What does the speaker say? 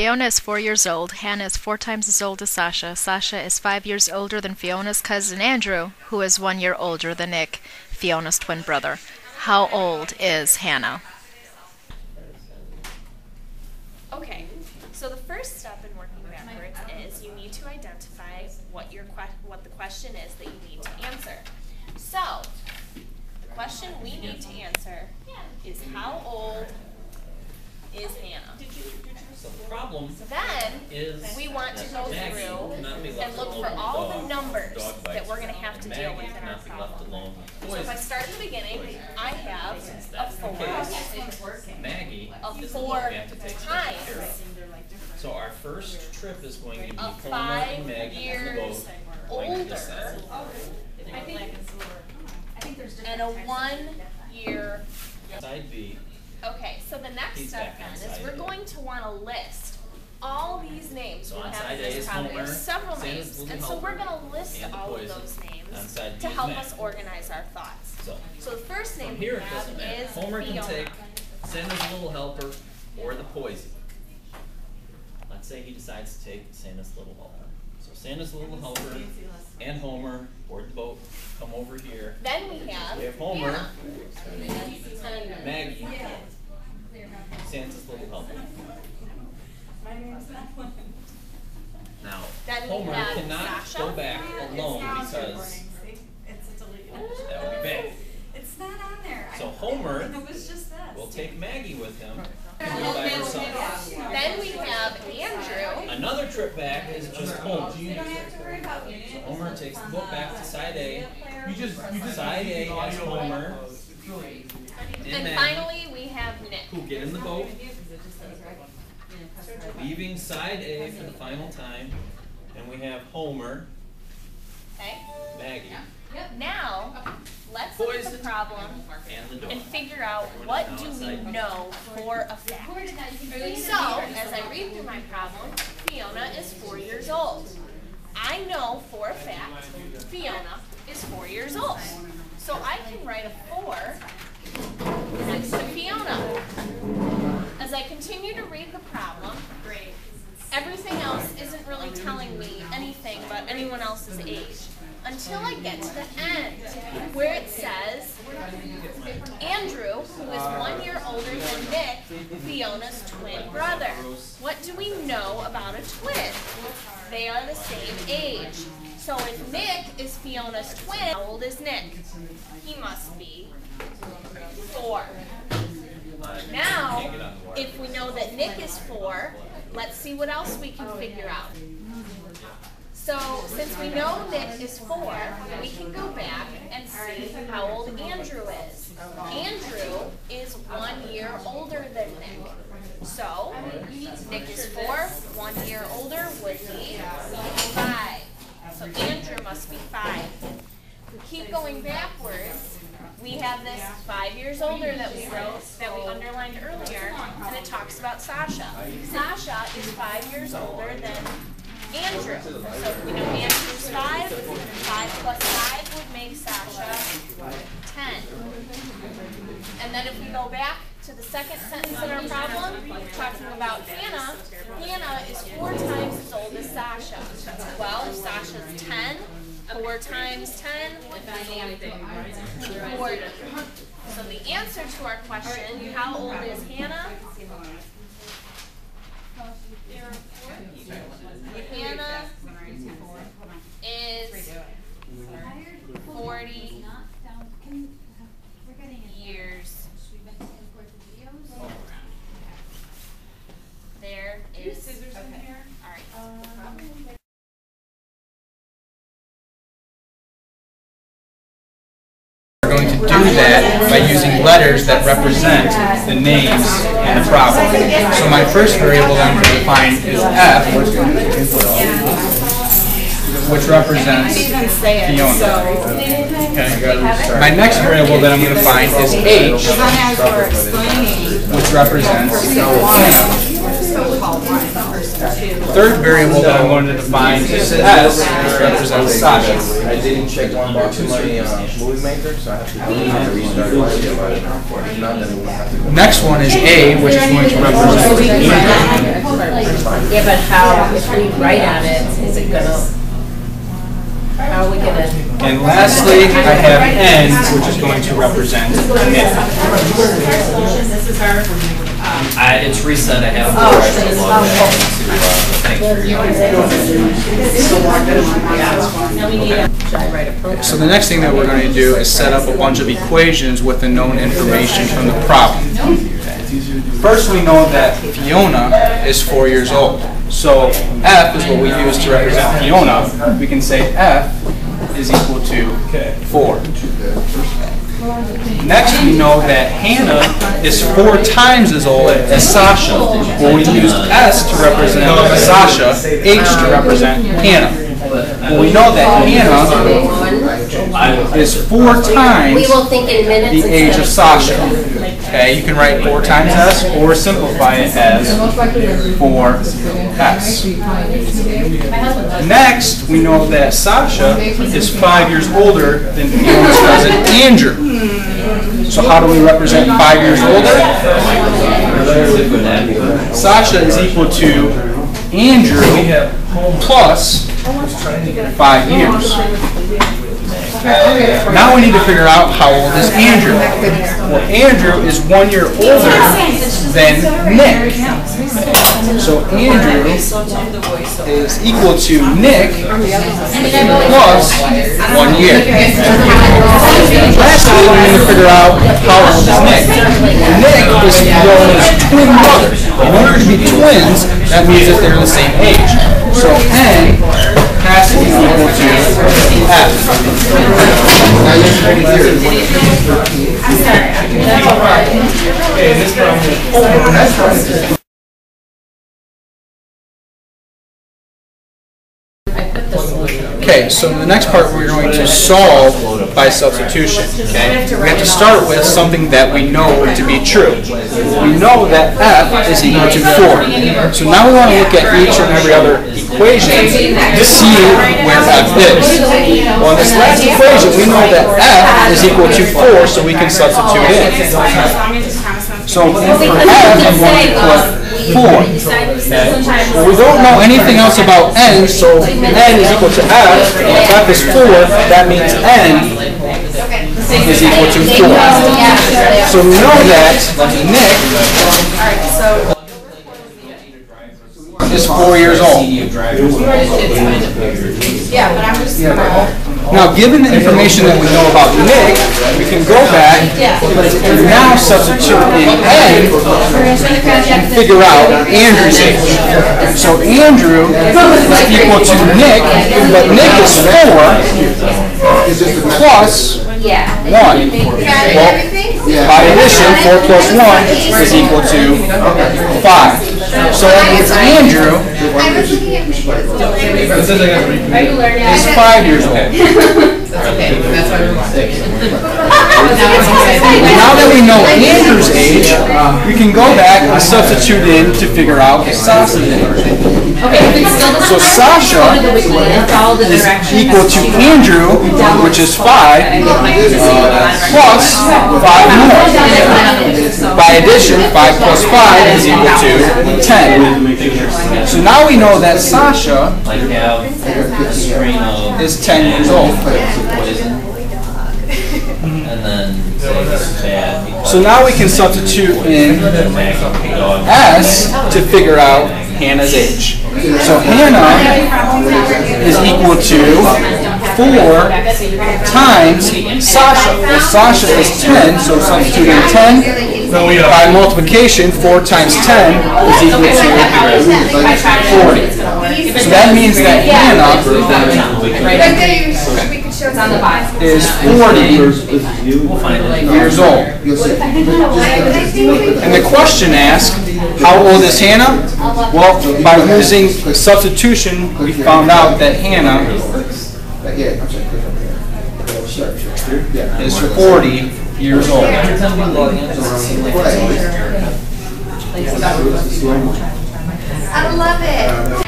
Fiona is 4 years old. Hannah is 4 times as old as Sasha. Sasha is 5 years older than Fiona's cousin Andrew, who is 1 year older than Nick, Fiona's twin brother. How old is Hannah? Okay, so the first step in working backwards is you need to identify what the question is that you need to answer. So, the question we need to answer is how old is Hannah? So the problem Then is we want to go through and look for all the numbers that we're going to have to deal with in our problem. So if I start at the beginning, I have a 4 Maggie of 4 times So our first trip is going to be of Homer 5 and Maggie years older and a 1 year. Side B. Okay, so the next He's step back on then is side we're A. going to want to list all these names So we on have side in A this is problem. We have Homer, several Santa's names, Little and so we're Helper, going to list and the all of Poison. those On names side B to is help Mac. us organize our thoughts. So the first name from we here it have doesn't matter. is Homer can Fiona. take Santa's Little Helper or the Poison. Let's say he decides to take Santa's Little Helper. So Santa's Little Helper and Homer board the boat, come over here. Then we have Homer, Hannah. Maggie, Santa's Little Helper. Now, Then we Homer have cannot Sasha. go back alone because that would be bad. It's not on there. So Homer It was just this. will take Maggie with him and go by herself. Then we have Andrew. Another trip back is just Homer. You don't have to worry about it. So Homer takes the boat back to side A. You just Side A has Homer And and Maggie, finally we have Nick. who get in the boat, leaving side A for the final time. And we have Homer, Okay? Maggie, Now, let's look at the Poison. problem and the dog. and figure out what do we know for a fact. So, as I read through my problem, Fiona is 4 years old. I know for a fact Fiona is 4 years old. So I can write a 4 next to Fiona. As I continue to read the problem, everything else isn't really telling me anything about anyone else's age. Until I get to the end, where it says, Andrew, who is 1 year older than Nick, Fiona's twin brother. What do we know about a twin? They are the same age. So if Nick is Fiona's twin, how old is Nick? He must be 4. Now, if we know that Nick is 4, let's see what else we can figure out. So, since we know Nick is 4, we can go back and see how old Andrew is. Andrew is 1 year older than Nick. So, Nick is 4, 1 year older would be 5. So Andrew must be 5. We keep going backwards. We have this 5 years older that we wrote, that we underlined earlier, and it talks about Sasha. Sasha is 5 years older than Andrew. So if we know Andrew's 5, 5 plus 5 would make Sasha 10. And then if we go back to the second sentence in our problem, talking about Hannah, Hannah is 4 times as old as Sasha. Well, if Sasha's 10, 4 times 10 would be 40. So the answer to our question, how old is Hannah? Hannah is 40 years old. There is, okay, all right. We're going to do that by using letters that represent the names in the problem. So my first variable that I'm going to define is F, which represents Fiona. Okay. My next variable that I'm going to find is H, which represents Hannah. third variable that I'm going to define is S, which represents Sasha. I didn't check one box in my movie maker, so I have to restart it. Next one is A, which is going to represent Andrew. Yeah, but how, if we write on it, is it gonna, how are we gonna? And lastly, I have N, which is going to represent Nick. It's reset. I have to log back into So the next thing that we're going to do is set up a bunch of equations with the known information from the problem. First, we know that Fiona is 4 years old. So F is what we use to represent Fiona. We can say F is equal to 4. Next, we know that Hannah is 4 times as old as Sasha. Well, we used S to represent Sasha, H to represent Hannah. Well, we know that Hannah is 4 times We will think in minutes the age of Sasha. Okay, you can write 4 times S or simplify it as 4S. Next, we know that Sasha is 5 years older than Fiona's cousin Andrew. So how do we represent 5 years older? Sasha is equal to Andrew plus 5 years. Now we need to figure out how old is Andrew. Well, Andrew is 1 year older than Nick. So Andrew is equal to Nick plus 1 year. Lastly, we need to figure out how old is Nick. Nick is Fiona's twin brother. In order to be twins, that means that they're the same age. So N has to be equal to F. Okay, so the next part we're going to solve by substitution. Okay, we have to start with something that we know to be true. We know that F is equal to 4. So now we want to look at each and every other equation to see where F is. Well, in this last equation, we know that F is equal to 4, so we can substitute in. So for F, I'm going to put 4. Okay. Well, we don't know anything else about N, so N is equal to F. If F is 4, that means N is equal to 4. So we know that Nick is 4 years old. Now, given the information that we know about Nick, we can go back and now substitute in N and figure out Andrew's age. So Andrew is equal to Nick, but Nick is 4 plus 1. Well, by addition, 4 plus 1 is equal to 5. So that means Andrew is 5 years old. Now that we know Andrew's age, we can go back and substitute in to figure out Sasha's age. So Sasha is equal to Andrew, which is 5, plus 5 more. By addition, 5 plus 5 is equal to 10. So now we know that Sasha is 10 years old. So now we can substitute in S to figure out Hannah's age. So Hannah is equal to 4 times Sasha. Well, Sasha is 10, so substituting 10 by multiplication, 4 times 10 is equal to 40. So that means that Hannah is 40 years old. And the question asks, how old is Hannah? Well, by using substitution, we found out that Hannah is 40 years old. I love it.